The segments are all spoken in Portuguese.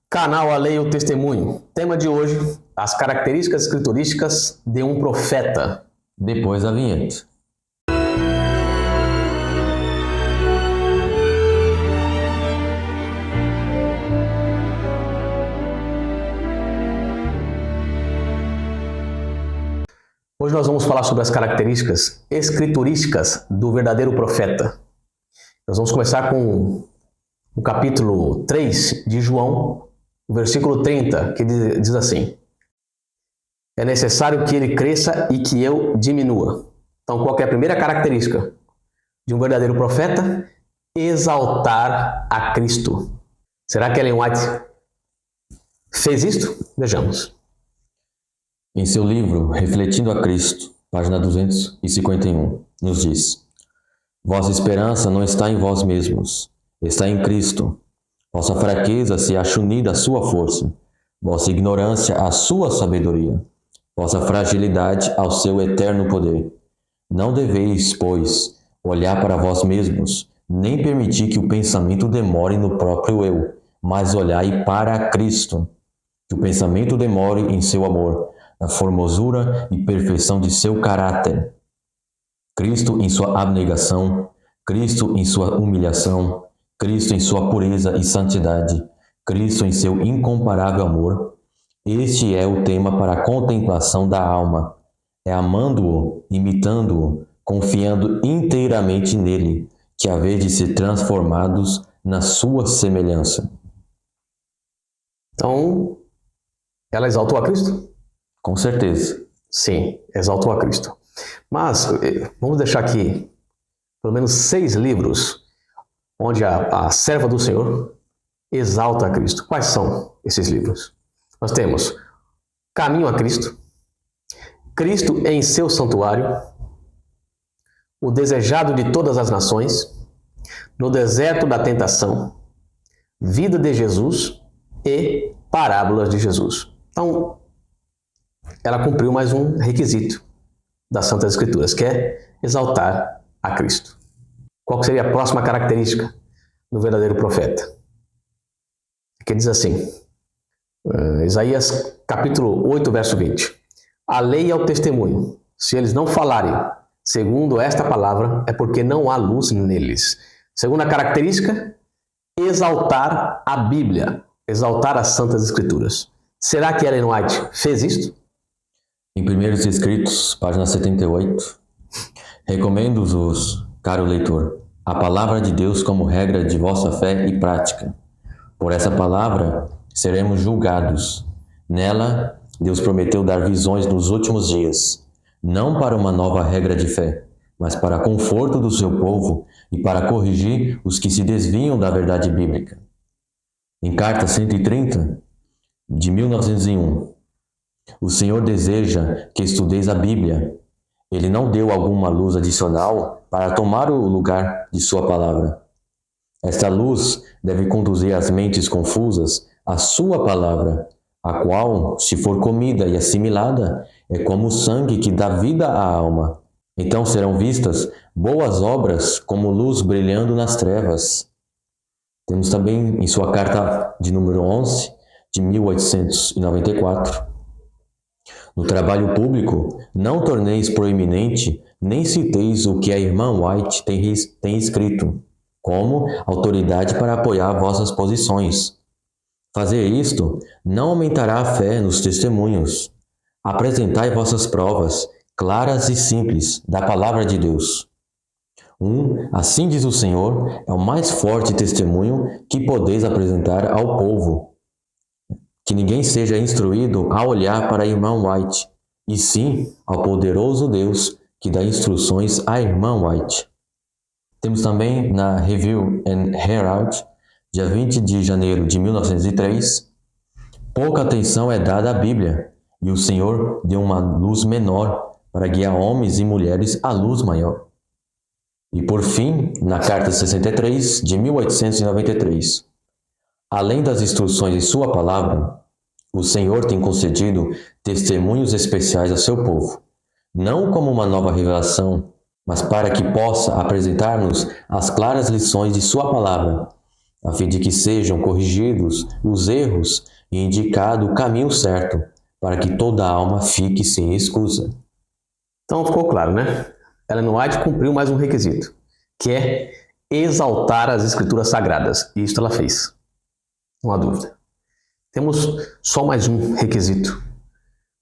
Canal A Lei e o Testemunho. Tema de hoje: as características escriturísticas de um profeta. Depois da vinheta. Hoje nós vamos falar sobre as características escriturísticas do verdadeiro profeta. Nós vamos começar com o capítulo 3 de João, o versículo 30, que diz assim: é necessário que ele cresça e que eu diminua. Então, qual é a primeira característica de um verdadeiro profeta? Exaltar a Cristo. Será que Ellen White fez isto? Vejamos. Em seu livro Refletindo a Cristo, página 251, nos diz: vossa esperança não está em vós mesmos, está em Cristo. Vossa fraqueza se acha unida à sua força, vossa ignorância à sua sabedoria, vossa fragilidade ao seu eterno poder. Não deveis, pois, olhar para vós mesmos, nem permitir que o pensamento demore no próprio eu, mas olhai para Cristo. Que o pensamento demore em seu amor, na formosura e perfeição de seu caráter. Cristo em sua abnegação, Cristo em sua humilhação, Cristo em sua pureza e santidade, Cristo em seu incomparável amor. Este é o tema para a contemplação da alma. É amando-o, imitando-o, confiando inteiramente nele, que a vez de ser transformados na sua semelhança. Então, ela exaltou a Cristo? Com certeza. Sim, exaltou a Cristo. Mas vamos deixar aqui pelo menos 6 livros onde a serva do Senhor exalta a Cristo. Quais são esses livros? Nós temos Caminho a Cristo, Cristo em seu santuário, O desejado de todas as nações, No deserto da tentação, Vida de Jesus e Parábolas de Jesus. Então, ela cumpriu mais um requisito das Santas Escrituras, que é exaltar a Cristo. Qual seria a próxima característica do verdadeiro profeta? Que diz assim, Isaías capítulo 8, verso 20. A lei é o testemunho. Se eles não falarem segundo esta palavra, é porque não há luz neles. Segunda característica, exaltar a Bíblia, exaltar as Santas Escrituras. Será que Ellen White fez isto? Em Primeiros Escritos, página 78, recomendo-vos, caro leitor, a palavra de Deus como regra de vossa fé e prática. Por essa palavra seremos julgados. Nela, Deus prometeu dar visões nos últimos dias, não para uma nova regra de fé, mas para conforto do seu povo e para corrigir os que se desviam da verdade bíblica. Em Carta 130, de 1901, o Senhor deseja que estudeis a Bíblia. Ele não deu alguma luz adicional para tomar o lugar de sua palavra. Esta luz deve conduzir as mentes confusas à sua palavra, a qual, se for comida e assimilada, é como o sangue que dá vida à alma. Então serão vistas boas obras como luz brilhando nas trevas. Temos também em sua carta de número 11, de 1894, no trabalho público, não torneis proeminente, nem citeis o que a irmã White tem escrito, como autoridade para apoiar vossas posições. Fazer isto não aumentará a fé nos testemunhos. Apresentai vossas provas, claras e simples, da palavra de Deus. Assim diz o Senhor, é o mais forte testemunho que podeis apresentar ao povo. Que ninguém seja instruído a olhar para a irmã White, e sim ao poderoso Deus que dá instruções à irmã White. Temos também na Review and Herald, dia 20 de janeiro de 1903, pouca atenção é dada à Bíblia, e o Senhor deu uma luz menor para guiar homens e mulheres à luz maior. E por fim, na Carta 63, de 1893, além das instruções de sua palavra, o Senhor tem concedido testemunhos especiais ao seu povo, não como uma nova revelação, mas para que possa apresentar-nos as claras lições de sua palavra. a fim de que sejam corrigidos os erros e indicado o caminho certo, para que toda alma fique sem excusa. Então ficou claro, né? Ellen White cumpriu mais um requisito, que é exaltar as Escrituras Sagradas. E isso ela fez. Não há dúvida. Temos só mais um requisito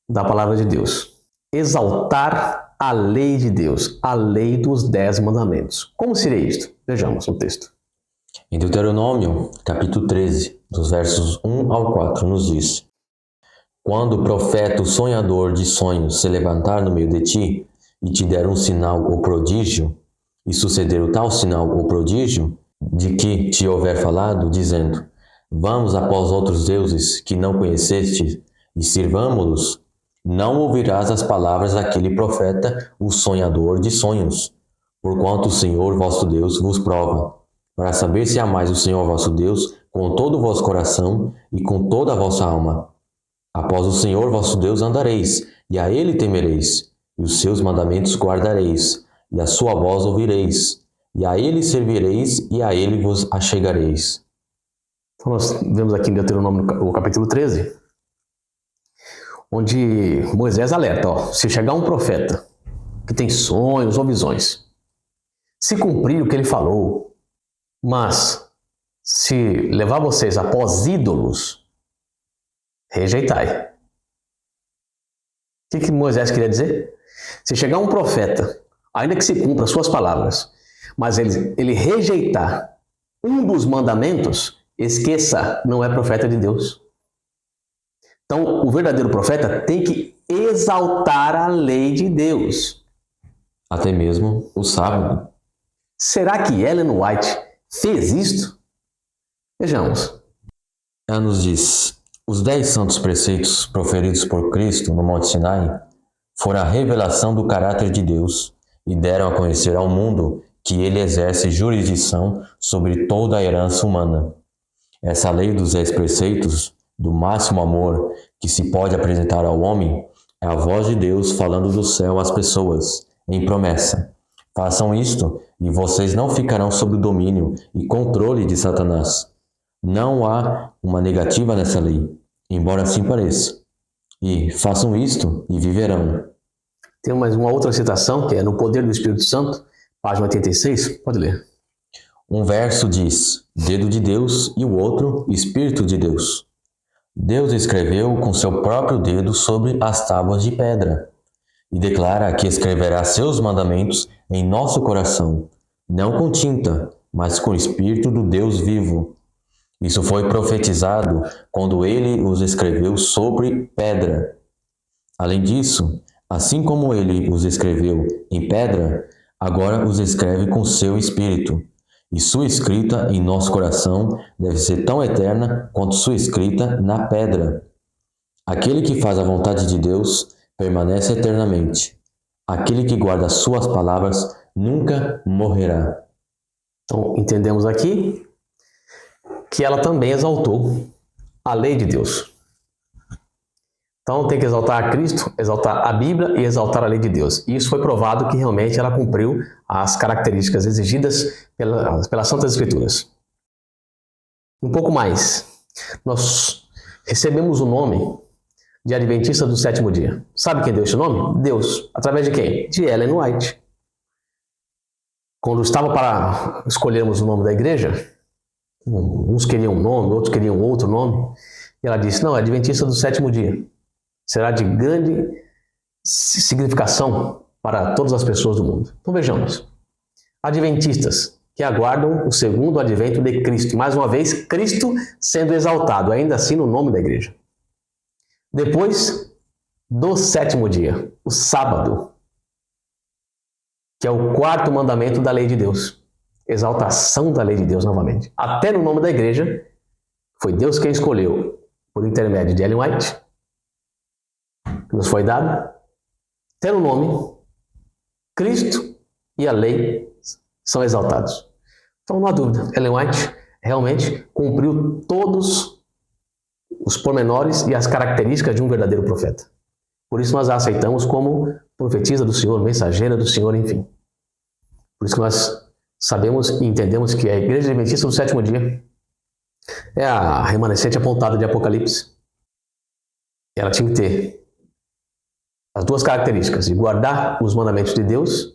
da Palavra de Deus. Exaltar a lei de Deus, a lei dos 10 mandamentos. Como seria isto? Vejamos no texto. Em Deuteronômio, capítulo 13, dos versos 1 ao 4, nos diz: Quando o profeta, o sonhador de sonhos, se levantar no meio de ti, e te der um sinal ou prodígio, e suceder o tal sinal ou prodígio, de que te houver falado, dizendo: Vamos após outros deuses que não conheceste, e sirvamo-los, não ouvirás as palavras daquele profeta, o sonhador de sonhos, porquanto o Senhor vosso Deus vos prova, para saber se amais o Senhor vosso Deus com todo o vosso coração e com toda a vossa alma. Após o Senhor vosso Deus andareis, e a Ele temereis, e os seus mandamentos guardareis, e a sua voz ouvireis, e a Ele servireis, e a Ele vos achegareis. Então nós vemos aqui em Deuteronômio, o capítulo 13, onde Moisés alerta, se chegar um profeta que tem sonhos ou visões, se cumprir o que ele falou, mas se levar vocês após ídolos, rejeitai. O que Moisés queria dizer? Se chegar um profeta, ainda que se cumpra suas palavras, mas ele rejeitar um dos mandamentos, esqueça, não é profeta de Deus. Então, o verdadeiro profeta tem que exaltar a lei de Deus. Até mesmo o sábado. Será que Ellen White fez isto? Vejamos. Ela nos diz: os 10 santos preceitos proferidos por Cristo no Monte Sinai foram a revelação do caráter de Deus e deram a conhecer ao mundo que ele exerce jurisdição sobre toda a herança humana. Essa lei dos 10 preceitos, do máximo amor que se pode apresentar ao homem, é a voz de Deus falando do céu às pessoas, em promessa: façam isto e vocês não ficarão sob o domínio e controle de Satanás. Não há uma negativa nessa lei, embora assim pareça. E façam isto e viverão. Tem mais uma outra citação, que é no Poder do Espírito Santo, página 86, pode ler. Um verso diz: dedo de Deus, e o outro, Espírito de Deus. Deus escreveu com seu próprio dedo sobre as tábuas de pedra, e declara que escreverá seus mandamentos em nosso coração, não com tinta, mas com o Espírito do Deus vivo. Isso foi profetizado quando ele os escreveu sobre pedra. Além disso, assim como ele os escreveu em pedra, agora os escreve com seu Espírito. E sua escrita em nosso coração deve ser tão eterna quanto sua escrita na pedra. Aquele que faz a vontade de Deus permanece eternamente. Aquele que guarda suas palavras nunca morrerá. Então, entendemos aqui que ela também exaltou a lei de Deus. Então, tem que exaltar a Cristo, exaltar a Bíblia e exaltar a lei de Deus. E isso foi provado que realmente ela cumpriu as características exigidas pelas Santas Escrituras. Um pouco mais. Nós recebemos o nome de Adventista do Sétimo Dia. Sabe quem deu esse nome? Deus. Através de quem? De Ellen White. Quando estava para escolhermos o nome da igreja, uns queriam um nome, outros queriam outro nome, e ela disse: não, é Adventista do Sétimo Dia. Será de grande significação para todas as pessoas do mundo. Então vejamos. Adventistas que aguardam o segundo advento de Cristo. Mais uma vez, Cristo sendo exaltado, ainda assim no nome da igreja. Depois do sétimo dia, o sábado, que é o 4º mandamento da lei de Deus. Exaltação da lei de Deus novamente. Até no nome da igreja, foi Deus quem escolheu, por intermédio de Ellen White, que nos foi dado, até no nome, Cristo e a lei são exaltados. Então não há dúvida, Ellen White realmente cumpriu todos os pormenores e as características de um verdadeiro profeta. Por isso nós a aceitamos como profetisa do Senhor, mensageira do Senhor, enfim. Por isso que nós sabemos e entendemos que a Igreja Adventista do Sétimo Dia É a remanescente apontada de Apocalipse. Ela tinha que ter as duas características, de guardar os mandamentos de Deus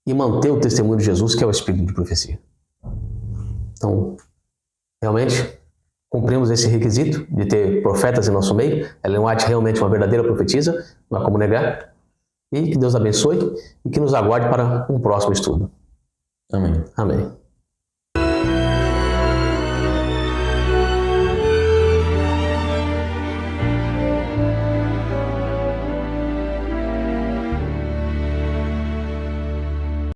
e manter o testemunho de Jesus, que é o espírito de profecia. Então, realmente, cumprimos esse requisito de ter profetas em nosso meio. Ellen White realmente uma verdadeira profetisa, não há como negar. E que Deus abençoe e que nos aguarde para um próximo estudo. Amém. Amém.